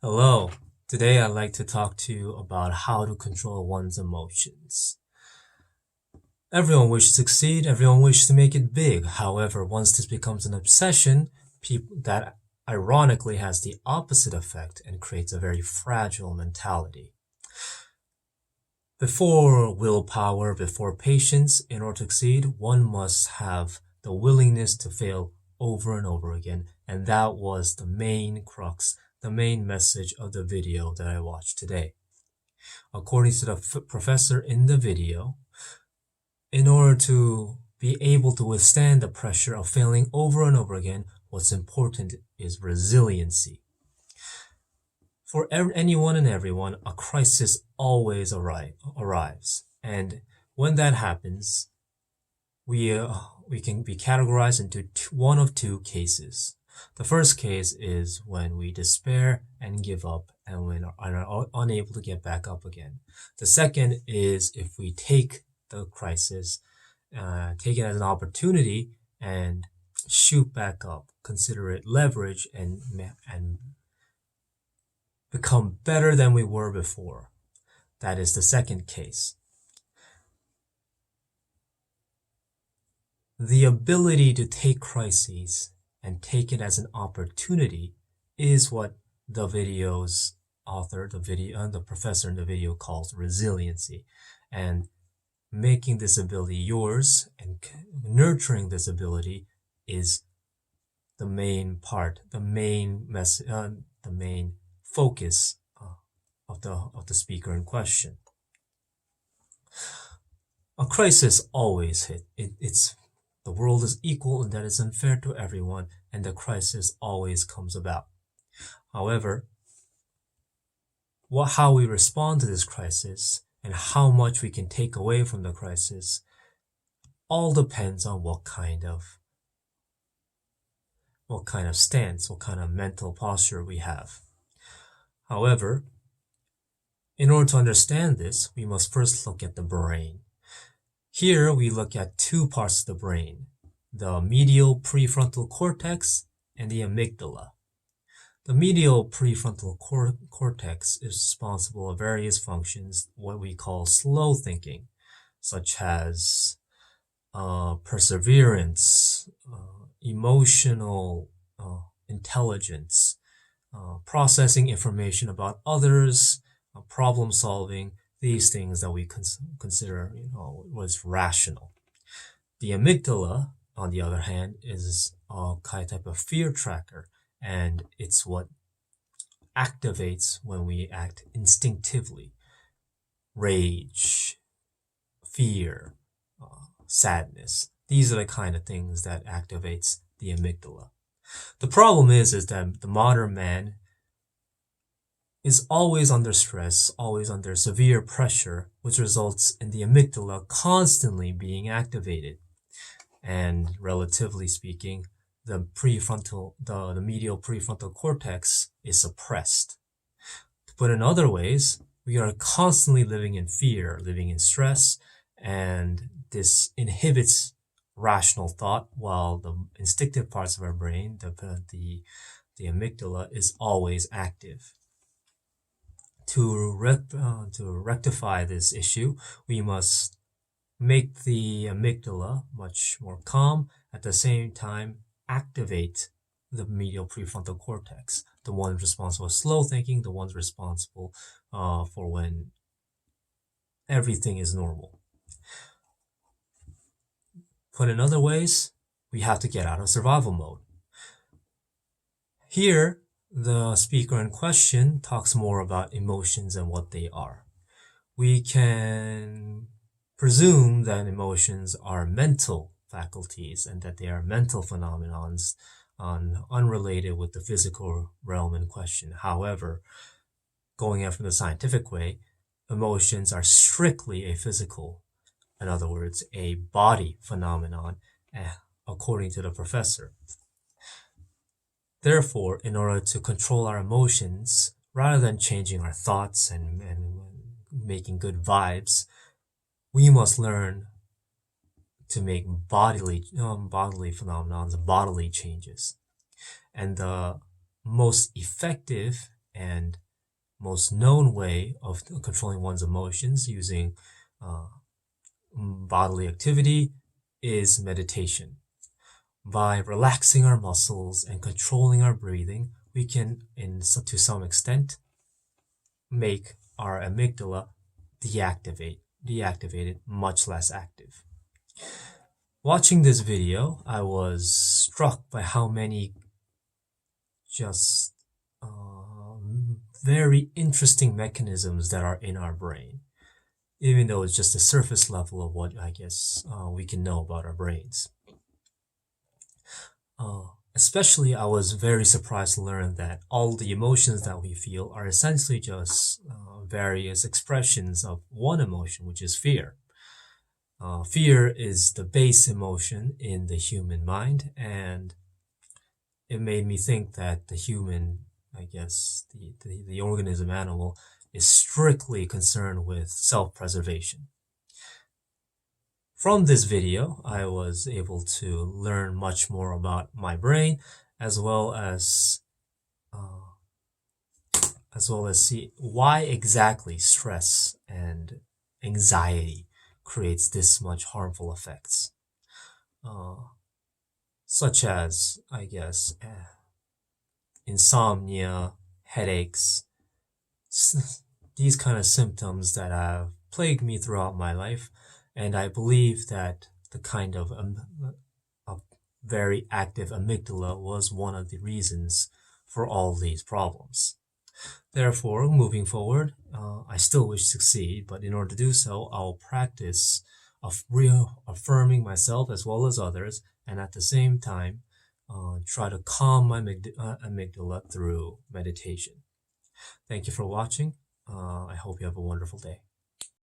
Hello. Today I'd like to talk to you about how to control one's emotions. Everyone wishes to succeed, everyone wishes to make it big. However, once this becomes an obsession, that ironically has the opposite effect and creates a very fragile mentality. Before willpower, before patience, in order to succeed, one must have the willingness to fail over and over again, and that was the main crux, the main message of the video that I watched today. According to the professor in the video, in order to be able to withstand the pressure of failing over and over again, what's important is resiliency. For anyone and everyone, a crisis always arrives. And when that happens, we can be categorized into one of two cases. The first case is when we despair and give up and when are unable to get back up again. The second is if we take the crisis, take it as an opportunity and shoot back up, consider it leverage and become better than we were before. That is the second case. The ability to take crises and take it as an opportunity is what the video's author, the professor in the video calls resiliency. And making this ability yours and nurturing this ability is the main part, the main message, the main focus of the speaker in question. A crisis always hit. The world is equal and that is unfair to everyone, and the crisis always comes about. However, how we respond to this crisis and how much we can take away from the crisis all depends on what kind of stance, what kind of mental posture we have. However, in order to understand this, we must first look at the brain. Here we look at two parts of the brain, the medial prefrontal cortex and the amygdala. The medial prefrontal cortex is responsible for various functions, what we call slow thinking, such as perseverance, emotional intelligence, processing information about others, problem solving, these things that we consider was rational. The amygdala, on the other hand, is a type of fear tracker, and it's what activates when we act instinctively. Rage, fear, sadness. These are the kind of things that activates the amygdala. The problem is that the modern man is always under stress, always under severe pressure, which results in the amygdala constantly being activated. And relatively speaking, the medial prefrontal cortex is suppressed. To put in other ways, we are constantly living in fear, living in stress, and this inhibits rational thought, while the instinctive parts of our brain, the amygdala, is always active. To rectify this issue, we must make the amygdala much more calm, at the same time activate the medial prefrontal cortex, the one responsible for slow thinking, the ones responsible for when everything is normal. Put in other ways, we have to get out of survival mode. Here, the speaker in question talks more about emotions and what they are. We can presume that emotions are mental faculties and that they are mental phenomenons unrelated with the physical realm in question. However, going after the scientific way, emotions are strictly a physical, in other words, a body phenomenon, according to the professor. Therefore, in order to control our emotions, rather than changing our thoughts and making good vibes, we must learn to make bodily phenomenons, bodily changes. And the most effective and most known way of controlling one's emotions using bodily activity is meditation. By relaxing our muscles and controlling our breathing, we can, to some extent, make our amygdala deactivated, much less active. Watching this video, I was struck by how many just very interesting mechanisms that are in our brain, even though it's just the surface level of what I guess we can know about our brains. Especially, I was very surprised to learn that all the emotions that we feel are essentially just various expressions of one emotion, which is fear. Fear is the base emotion in the human mind, and it made me think that the human, I guess, the organism animal, is strictly concerned with self-preservation. From this video, I was able to learn much more about my brain, as well as see why exactly stress and anxiety creates this much harmful effects, such as, I guess, insomnia, headaches, these kind of symptoms that have plagued me throughout my life. And I believe that the kind of a very active amygdala was one of the reasons for all these problems. Therefore, moving forward, I still wish to succeed, but in order to do so, I'll practice affirming myself as well as others, and at the same time, try to calm my amygdala through meditation. Thank you for watching. I hope you have a wonderful day.